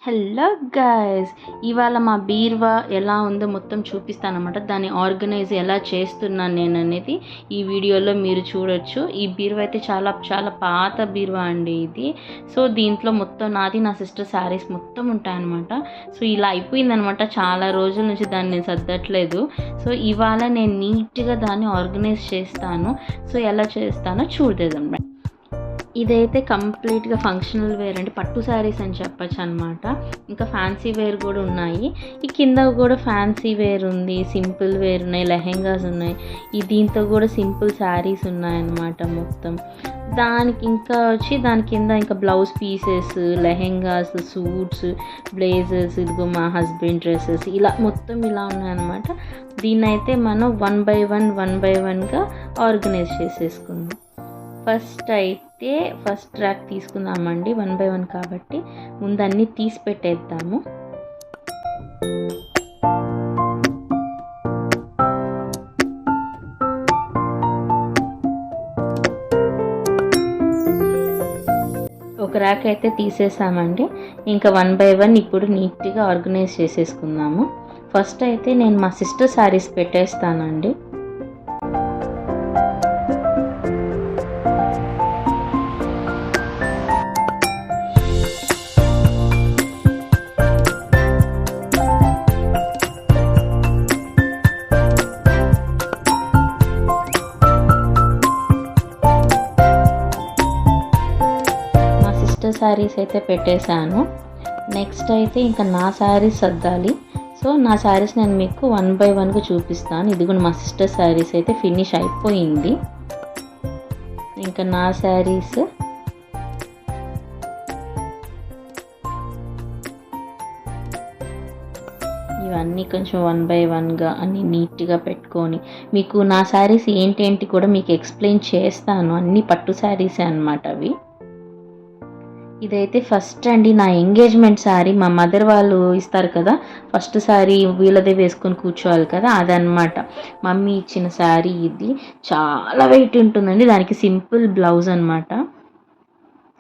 Hello guys, ఇవాళ మా బీరువా ఎలా ఉందో మొత్తం చూపిస్తానమాట. దాన్ని ఆర్గనైజ్ ఎలా చేస్తున్నాను నేను అనేది ఈ వీడియోలో మీరు చూడొచ్చు. ఈ బీరువా అయితే చాలా చాలా పాత బీరువా అండి ఇది. సో దీంట్లో మొత్తం నాది నా సిస్టర్ శారీస్ మొత్తం ఉంటాయన్నమాట. సో ఇలా అయిపోయిందనమాట, చాలా రోజుల నుంచి దాన్ని నేను సర్దట్లేదు. సో ఇవాళ నేను నీట్గా దాన్ని ఆర్గనైజ్ చేస్తాను. సో ఎలా చేస్తానో చూడేద్దాం. ఇదైతే కంప్లీట్గా ఫంక్షనల్ వేర్ అండి, పట్టు శారీస్ అని చెప్పచ్చు అనమాట. ఇంకా ఫ్యాన్సీ వేర్ కూడా ఉన్నాయి. ఈ కింద కూడా ఫ్యాన్సీ వేర్ ఉంది, సింపుల్ వేర్ ఉన్నాయి, లెహెంగాస్ ఉన్నాయి. ఈ దీంతో కూడా సింపుల్ శారీస్ ఉన్నాయన్నమాట మొత్తం. దానికి ఇంకా వచ్చి దాని కింద ఇంకా blouse pieces, lehengas, suits, blazers, ఇదిగో మా హస్బెండ్ డ్రెస్సెస్, ఇలా మొత్తం ఇలా ఉన్నాయన్నమాట. దీన్ని అయితే మనం వన్ బై వన్గా ఆర్గనైజ్ చేసేసుకుందాం. ఫస్ట్ ట్రాక్ తీసుకుందామండి, 1 by 1 కాబట్టి ముందు అన్నీ తీసి పెట్టేద్దాము. ఒక ర్యాక్ అయితే తీసేసామండి. ఇంకా 1 by 1 ఇప్పుడు నీట్గా ఆర్గనైజ్ చేసేసుకుందాము. ఫస్ట్ అయితే నేను మా సిస్టర్ శారీస్ పెట్టేస్తానండి. శారీస్ అయితే పెట్టేశాను. నెక్స్ట్ అయితే ఇంకా నా శారీస్ సర్దాలి. సో నా శారీస్ నేను మీకు 1 by 1గా చూపిస్తాను. ఇది కూడా మా సిస్టర్ శారీస్ అయితే ఫినిష్ అయిపోయింది. ఇంకా నా శారీస్ ఇవన్నీ కొంచెం 1 by 1గా అన్నీ నీట్గా పెట్టుకొని మీకు నా శారీస్ ఏంటేంటి కూడా మీకు ఎక్స్ప్లెయిన్ చేస్తాను. అన్నీ పట్టు శారీసే అన్నమాట అవి. ఇదైతే ఫస్ట్ అండి నా ఎంగేజ్మెంట్ శారీ, మా మదర్ వాళ్ళు ఇస్తారు కదా ఫస్ట్ శారీ, వీళ్ళదే వేసుకొని కూర్చోవాలి కదా, అదనమాట. మమ్మీ ఇచ్చిన శారీ ఇది. చాలా వెయిట్ ఉంటుందండి, దానికి సింపుల్ బ్లౌజ్ అనమాట.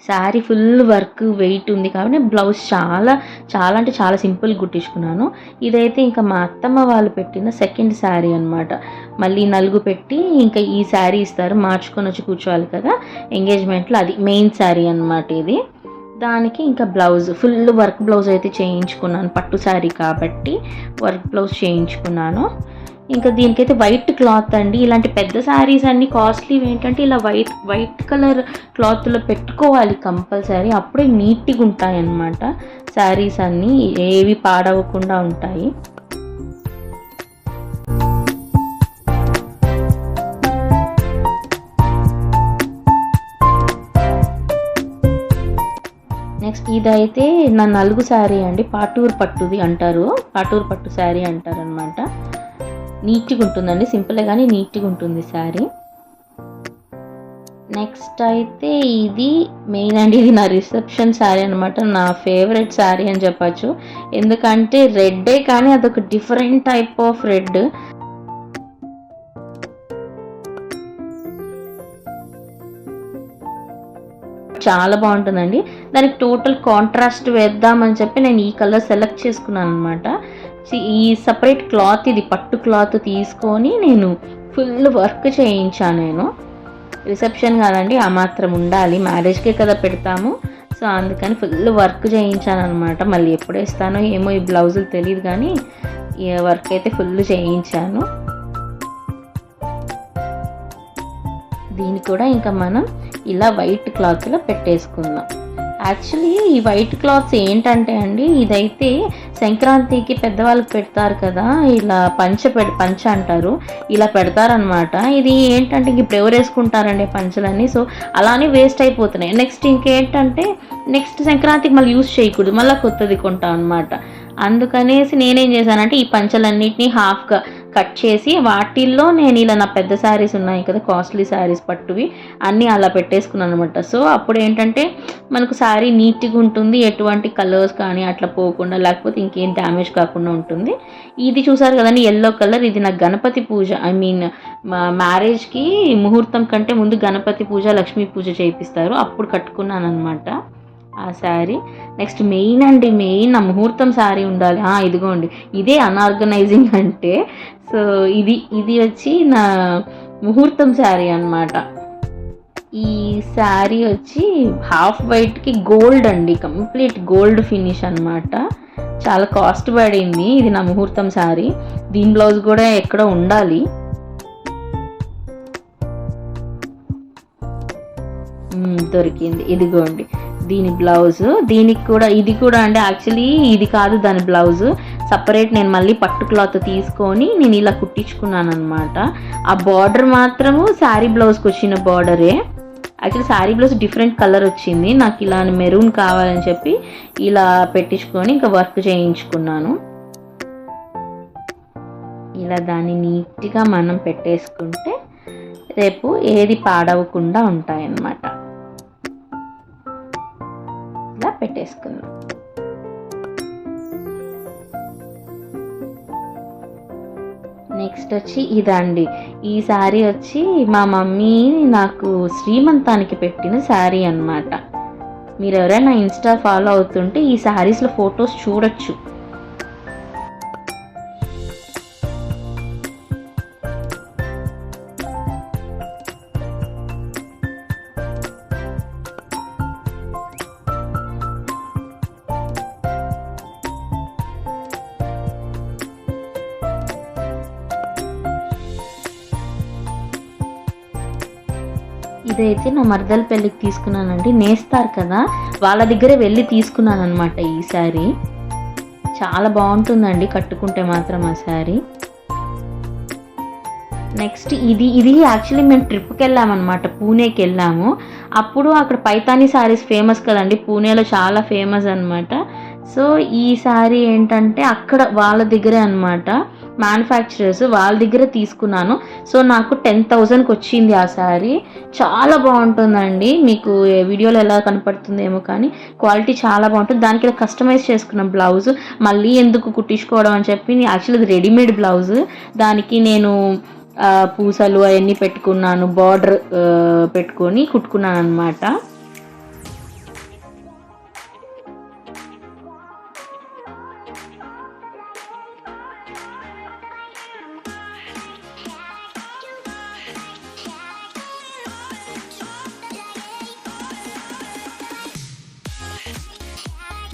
శారీ ఫుల్ వర్క్ వెయిట్ ఉంది కాబట్టి బ్లౌజ్ చాలా చాలా అంటే చాలా సింపుల్ కుట్టించుకున్నాను. ఇదైతే ఇంకా మా అత్తమ్మ వాళ్ళు పెట్టిన సెకండ్ శారీ అనమాట. మళ్ళీ నలుగు పెట్టి ఇంకా ఈ శారీ ఇస్తారు, మార్చుకొని వచ్చి కూర్చోవాలి కదా ఎంగేజ్మెంట్లో, అది మెయిన్ శారీ అనమాట ఇది. దానికి ఇంకా బ్లౌజ్ ఫుల్ వర్క్ బ్లౌజ్ అయితే చేయించుకున్నాను, పట్టు శారీ కాబట్టి వర్క్ బ్లౌజ్ చేయించుకున్నాను. ఇంకా దీనికైతే వైట్ క్లాత్ అండి. ఇలాంటి పెద్ద శారీస్ అన్నీ కాస్ట్లీ ఏంటంటే ఇలా వైట్ కలర్ క్లాత్లో పెట్టుకోవాలి కంపల్సరీ, అప్పుడే నీట్గా ఉంటాయి అన్నమాట. శారీస్ అన్నీ ఏవి పాడవకుండా ఉంటాయి. నెక్స్ట్ ఇదైతే నా నలుగు శారీ అండి, పాటూరు పట్టుది అంటారు, పాటూరు పట్టు శారీ అంటారు అనమాట. నీట్గా ఉంటుందండి, సింపులే కానీ నీట్గా ఉంటుంది శారీ. నెక్స్ట్ అయితే ఇది మెయిన్ అండి, ఇది నా రిసెప్షన్ శారీ అనమాట. నా ఫేవరెట్ శారీ అని చెప్పచ్చు. ఎందుకంటే రెడ్డే కానీ అదొక డిఫరెంట్ టైప్ ఆఫ్ రెడ్. చాలా బాగుంటుందండి. దానికి టోటల్ కాంట్రాస్ట్ వేద్దామని చెప్పి నేను ఈ కలర్ సెలెక్ట్ చేసుకున్నాను అనమాట. ఈ సపరేట్ క్లాత్, ఇది పట్టు క్లాత్ తీసుకొని నేను ఫుల్ వర్క్ చేయించాను. నేను రిసెప్షన్ కాదండి, ఆ మాత్రం ఉండాలి, మ్యారేజ్కే కదా పెడతాము. సో అందుకని ఫుల్ వర్క్ చేయించాను అనమాట. మళ్ళీ ఎప్పుడు వేస్తానో ఏమో ఈ బ్లౌజులు తెలియదు, కానీ ఈ వర్క్ అయితే ఫుల్ చేయించాను. దీన్ని కూడా ఇంకా మనం ఇలా వైట్ క్లాత్లో పెట్టేసుకుందాం. యాక్చువల్లీ ఈ వైట్ క్లాత్స్ ఏంటంటే అండి, ఇదైతే సంక్రాంతికి పెద్దవాళ్ళకి పెడతారు కదా, ఇలా పంచ అంటారు, ఇలా పెడతారనమాట. ఇది ఏంటంటే ఇప్పుడు ఎవరు వేసుకుంటారండి పంచలన్నీ, సో అలానే వేస్ట్ అయిపోతున్నాయి. నెక్స్ట్ ఇంకేంటంటే నెక్స్ట్ సంక్రాంతికి మళ్ళీ యూస్ చేయకూడదు, మళ్ళీ కొత్తది కొంటాం అనమాట. అందుకనేసి నేనేం చేశానంటే ఈ పంచలన్నిటినీ హాఫ్గా కట్ చేసి వాటిల్లో నేను ఇలా నా పెద్ద శారీస్ ఉన్నాయి కదా కాస్ట్లీ శారీస్ పట్టువి అన్నీ అలా పెట్టేసుకున్నాను అనమాట. సో అప్పుడు ఏంటంటే మనకు శారీ నీట్గా ఉంటుంది, ఎటువంటి కలర్స్ కానీ అట్లా పోకుండా, లేకపోతే ఇంకేం డ్యామేజ్ కాకుండా ఉంటుంది. ఇది చూసారు కదండి ఎల్లో కలర్, ఇది నాకు గణపతి పూజ, ఐ మీన్ మ్యారేజ్కి ముహూర్తం కంటే ముందు గణపతి పూజ, లక్ష్మీ పూజ చేయిస్తారు, అప్పుడు కట్టుకున్నాను అనమాట. ఆ శారీ. నెక్స్ట్ మెయిన్ అండి, మెయిన్ నా ముహూర్తం శారీ ఉండాలి. ఇదిగోండి, ఇదే అన్ఆర్గనైజింగ్ అంటే. సో ఇది వచ్చి నా ముహూర్తం శారీ అన్నమాట. ఈ శారీ వచ్చి హాఫ్ వైట్కి గోల్డ్ అండి, కంప్లీట్ గోల్డ్ ఫినిష్ అన్నమాట. చాలా కాస్ట్ పడింది. ఇది నా ముహూర్తం శారీ. దీని బ్లౌజ్ కూడా ఎక్కడ ఉండాలి. దొరికింది, ఇదిగోండి దీని బ్లౌజ్. దీనికి కూడా ఇది కూడా అండి, యాక్చువల్లీ ఇది కాదు దాని బ్లౌజ్, సపరేట్ నేను మళ్ళీ పట్టు క్లాత్ తీసుకొని నేను ఇలా కుట్టించుకున్నాను అనమాట. ఆ బార్డర్ మాత్రము శారీ బ్లౌజ్కి వచ్చిన బార్డరే. Actually sari blouse different colour వచ్చింది, నాకు ఇలా మెరూన్ కావాలని చెప్పి ఇలా పెట్టించుకొని ఇంకా వర్క్ చేయించుకున్నాను. ఇలా దాన్ని నీట్గా మనం పెట్టేసుకుంటే రేపు ఏది పాడవకుండా ఉంటాయన్నమాట. ఇలా పెట్టేసుకుందాం. నెక్స్ట్ వచ్చి ఇదండి. ఈ శారీ వచ్చి మా మమ్మీ నాకు శ్రీమంతానికి పెట్టిన శారీ అన్నమాట. మీరు ఎవరైనా ఇన్స్టా ఫాలో అవుతుంటే ఈ శారీస్లో ఫొటోస్ చూడొచ్చు. ఇదైతే నా మరదల పెళ్ళికి తీసుకున్నానండి. నేస్తారు కదా, వాళ్ళ దగ్గరే వెళ్ళి తీసుకున్నాను అనమాట. ఈ శారీ చాలా బాగుంటుందండి కట్టుకుంటే మాత్రం ఆ శారీ. నెక్స్ట్ ఇది యాక్చువల్లీ మేము ట్రిప్కి వెళ్ళామన్నమాట, పూణేకి వెళ్ళాము. అప్పుడు అక్కడ పైతానీ శారీస్ ఫేమస్ కదండి, పూణేలో చాలా ఫేమస్ అనమాట. సో ఈ శారీ ఏంటంటే అక్కడ వాళ్ళ దగ్గరే అనమాట, మ్యానుఫ్యాక్చరర్స్ వాళ్ళ దగ్గర తీసుకున్నాను. సో నాకు 10,000కి వచ్చింది ఆ శారీ. చాలా బాగుంటుందండి, మీకు వీడియోలో ఎలా కనపడుతుందేమో కానీ క్వాలిటీ చాలా బాగుంటుంది. దానికి ఇలా కస్టమైజ్ చేసుకున్న బ్లౌజ్ మళ్ళీ ఎందుకు కుట్టించుకోవడం అని చెప్పి, యాక్చువల్లీ అది రెడీమేడ్ బ్లౌజ్, దానికి నేను పూసలు అవన్నీ పెట్టుకున్నాను, బార్డర్ పెట్టుకొని కుట్టుకున్నాను అనమాట.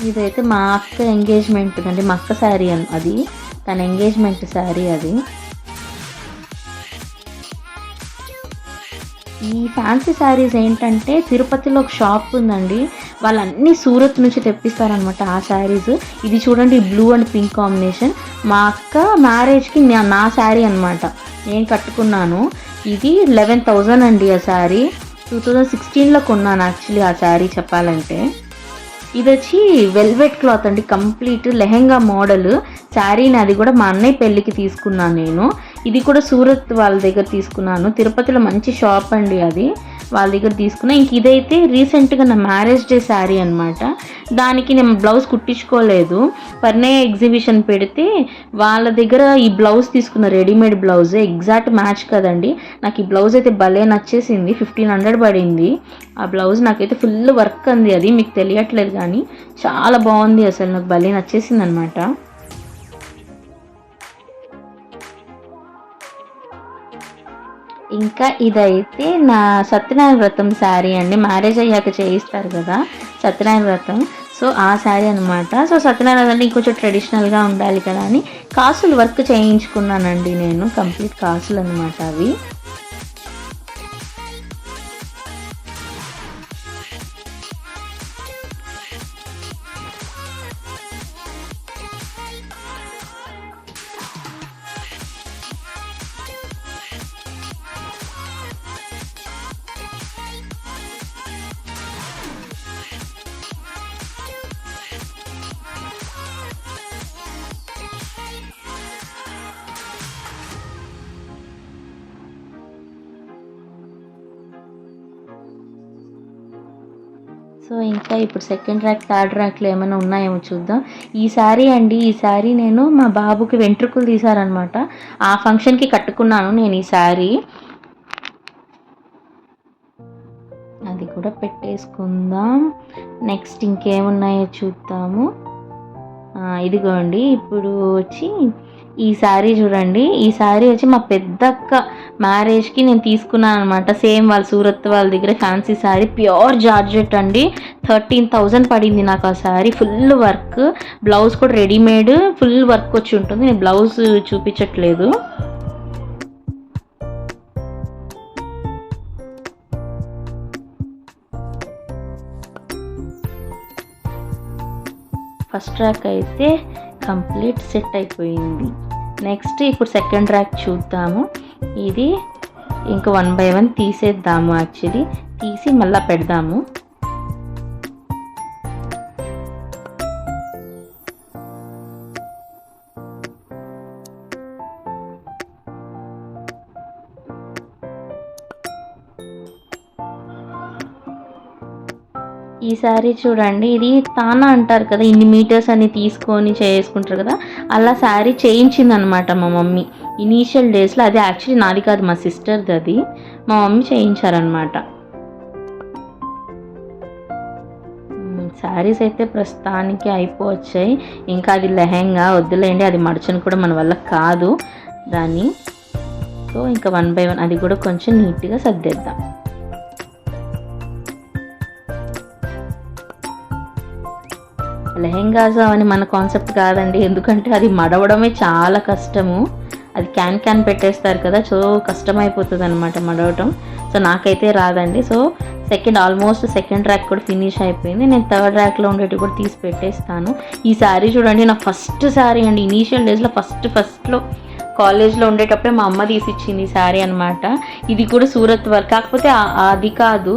ఇదైతే మా అక్క ఎంగేజ్మెంట్ అండి, మా అక్క శారీ అది, తన ఎంగేజ్మెంట్ శారీ అది. ఈ ఫ్యాన్సీ శారీస్ ఏంటంటే తిరుపతిలో ఒక షాప్ ఉందండి, వాళ్ళన్నీ సూరత్ నుంచి తెప్పిస్తారనమాట ఆ శారీస్. ఇది చూడండి, బ్లూ అండ్ పింక్ కాంబినేషన్. మా అక్క మ్యారేజ్కి నా శారీ అనమాట, నేను కట్టుకున్నాను. ఇది 11,000 అండి ఆ శారీ. 2016లో కొన్నాను యాక్చువల్లీ ఆ శారీ చెప్పాలంటే. ఇది వచ్చి వెల్వెట్ క్లాత్ అండి, కంప్లీట్ లెహెంగా మోడల్ శారీని. అది కూడా మా అన్నయ్య పెళ్ళికి తీసుకున్నాను నేను. ఇది కూడా సూరత్ వాళ్ళ దగ్గర తీసుకున్నాను, తిరుపతిలో మంచి షాప్ అండి అది, వాళ్ళ దగ్గర తీసుకున్నా. ఇంక ఇదైతే రీసెంట్గా నా మ్యారేజ్ డే శారీ అనమాట. దానికి నేను బ్లౌజ్ కుట్టించుకోలేదు, పర్నే ఎగ్జిబిషన్ పెడితే వాళ్ళ దగ్గర ఈ బ్లౌజ్ తీసుకున్న, రెడీమేడ్ బ్లౌజ్ ఎగ్జాక్ట్ మ్యాచ్ కదండి. నాకు ఈ బ్లౌజ్ అయితే భలే నచ్చేసింది, 1,500 పడింది ఆ బ్లౌజ్. నాకైతే ఫుల్ వర్క్ అంది, అది మీకు తెలియట్లేదు కానీ చాలా బాగుంది అసలు, నాకు భలే నచ్చేసింది అనమాట. ఇంకా ఇదైతే నా సత్యనారాయణ వ్రతం శారీ అండి, మ్యారేజ్ అయ్యాక చేయిస్తారు కదా సత్యనారాయణ వ్రతం, సో ఆ శారీ అనమాట. సో సత్యనారాయణ అంటే ఇంకొంచెం ట్రెడిషనల్గా ఉండాలి కదా అని కాసులు వర్క్ చేయించుకున్నానండి నేను, కంప్లీట్ కాసులు అనమాట అవి. సో ఇంకా ఇప్పుడు సెకండ్ ర్యాక్, థర్డ్ ర్యాక్లో ఏమైనా ఉన్నాయేమో చూద్దాం. ఈ శారీ అండి, ఈ శారీ నేను మా బాబుకి వెంట్రుకలు తీశారనమాట, ఆ ఫంక్షన్కి కట్టుకున్నాను నేను ఈ శారీ. అది కూడా పెట్టేసుకుందాం. నెక్స్ట్ ఇంకేమున్నాయో చూద్దాము. ఇదిగోండి ఇప్పుడు వచ్చి ఈ శారీ చూడండి. ఈ శారీ వచ్చి మా పెద్దక్క మ్యారేజ్కి నేను తీసుకున్నాను అనమాట. సేమ్ వాళ్ళ సూరత్ వాళ్ళ దగ్గర ఫ్యాన్సీ శారీ, ప్యూర్ జార్జెట్ అండి. 13,000 పడింది నాకు ఆ శారీ. ఫుల్ వర్క్, బ్లౌజ్ కూడా రెడీమేడ్ ఫుల్ వర్క్ వచ్చి ఉంటుంది. నేను బ్లౌజ్ చూపించట్లేదు. ఫస్ట్ ర్యాక్ అయితే కంప్లీట్ సెట్ అయిపోయింది. నెక్స్ట్ ఇప్పుడు సెకండ్ ర్యాక్ చూద్దాము. ఇది ఇంకా 1 by 1 తీసేద్దాము. యాక్చువల్లీ తీసి మళ్ళీ పెడదాము. ఈ శారీ చూడండి, ఇది తానా అంటారు కదా, ఇన్ని మీటర్స్ అని తీసుకొని చేసుకుంటారు కదా, అలా శారీ చేయించిందనమాట మా మమ్మీ ఇనీషియల్ డేస్లో. అది యాక్చువల్లీ నాది కాదు, మా సిస్టర్ది. అది మా మమ్మీ చేయించారనమాట. శారీస్ అయితే ప్రస్తుతానికి అయిపోవచ్చాయి. ఇంకా అది లెహెంగా వద్దులేండి, అది మడచను కూడా మన వల్ల కాదు దాన్ని. సో ఇంకా 1 by 1 అది కూడా కొంచెం నీట్గా సర్దేద్దాం. లెహెంగాస్ అని మన కాన్సెప్ట్ కాదండి, ఎందుకంటే అది మడవడమే చాలా కష్టము. అది క్యాన్ పెట్టేస్తారు కదా, సో కష్టమైపోతుంది అనమాట మడవటం. సో నాకైతే రాదండి. సో ఆల్మోస్ట్ సెకండ్ ర్యాక్ కూడా ఫినిష్ అయిపోయింది. నేను థర్డ్ ర్యాక్లో ఉండేవి కూడా తీసి పెట్టేస్తాను. ఈ శారీ చూడండి, నా ఫస్ట్ శారీ అండి. ఇనీషియల్ డేస్లో ఫస్ట్లో కాలేజ్లో ఉండేటప్పుడే మా అమ్మ తీసిచ్చింది ఈ శారీ అనమాట. ఇది కూడా సూరత్ వర్క్, కాకపోతే అది కాదు,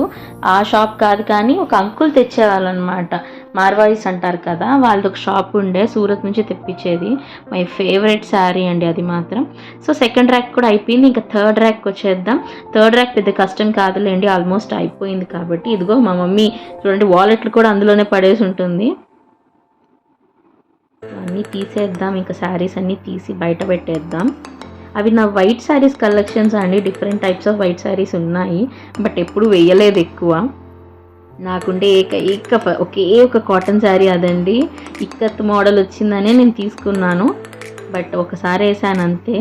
ఆ షాప్ కాదు, కానీ ఒక అంకుల్ తెచ్చేవాళ్ళు అనమాట. మార్వాయిస్ అంటారు కదా, వాళ్ళది ఒక షాప్ ఉండే, సూరత్ నుంచి తెప్పించేది. మై ఫేవరెట్ శారీ అండి అది మాత్రం. సో సెకండ్ ర్యాక్ కూడా అయిపోయింది. ఇంకా థర్డ్ ర్యాక్ వచ్చేద్దాం. థర్డ్ ర్యాక్ పెద్ద కష్టం కాదులేండి, ఆల్మోస్ట్ అయిపోయింది కాబట్టి. ఇదిగో మా మమ్మీ చూడండి, వాలెట్లు కూడా అందులోనే పడేసి ఉంటుంది. అన్నీ తీసేద్దాం. ఇంకా శారీస్ అన్నీ తీసి బయట పెట్టేద్దాం. అవి నా వైట్ శారీస్ కలెక్షన్స్ అండి. Different types off white saris ఉన్నాయి, బట్ ఎప్పుడు వేయలేదు ఎక్కువ. నాకుండే ఒకే ఒక కాటన్ శారీ అదండి. ఇక్కత్ మోడల్ వచ్చిందనే నేను తీసుకున్నాను, బట్ ఒకసారి వేసాను అంతే.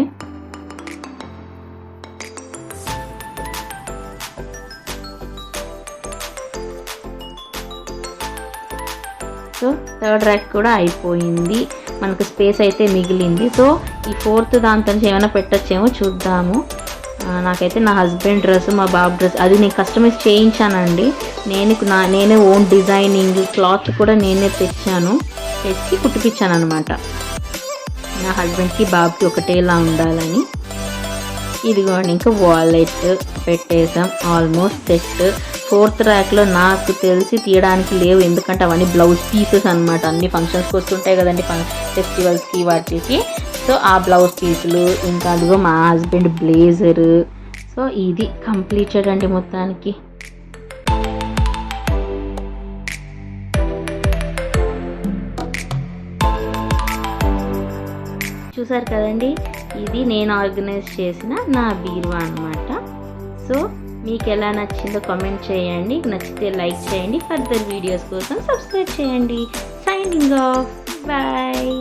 సో థర్డ్ ర్యాక్ కూడా అయిపోయింది. మనకు స్పేస్ అయితే మిగిలింది. సో ఈ ఫోర్త్ దాంతో ఏమైనా పెట్టచ్చేమో చూద్దాము. నాకైతే నా హస్బెండ్ డ్రెస్, మా బాబు డ్రెస్ అది నేను కస్టమైజ్ చేయించానండి. నేనే ఓన్ డిజైనింగ్, క్లాత్ కూడా నేనే తెచ్చి కుట్టిపించాను అనమాట. నా హస్బెండ్కి బాబుకి ఒకటేలా ఉండాలని. ఇదిగోండి, ఇంకా వాలెట్ పెట్టేసాం. Almost set. ఫోర్త్ ర్యాక్లో నాకు తెలిసి తీయడానికి లేవు, ఎందుకంటే అవన్నీ బ్లౌజ్ పీసెస్ అనమాట. అన్ని ఫంక్షన్స్కి వస్తుంటాయి కదండి, ఫెస్టివల్స్కి వాటికి. సో ఆ బ్లౌజ్ పీసులు, ఇంకా అదిగో మా హస్బెండ్ బ్లేజరు. సో ఇది కంప్లీటెడ్ అండి మొత్తానికి. చూసారు కదండి, ఇది నేను ఆర్గనైజ్ చేసిన నా బీరువా అనమాట. సో మీకు ఎలా నచ్చిందో కామెంట్ చేయండి. నచ్చితే లైక్ చేయండి. ఫర్దర్ వీడియోస్ కోసం సబ్స్క్రైబ్ చేయండి. Signing off. బాయ్.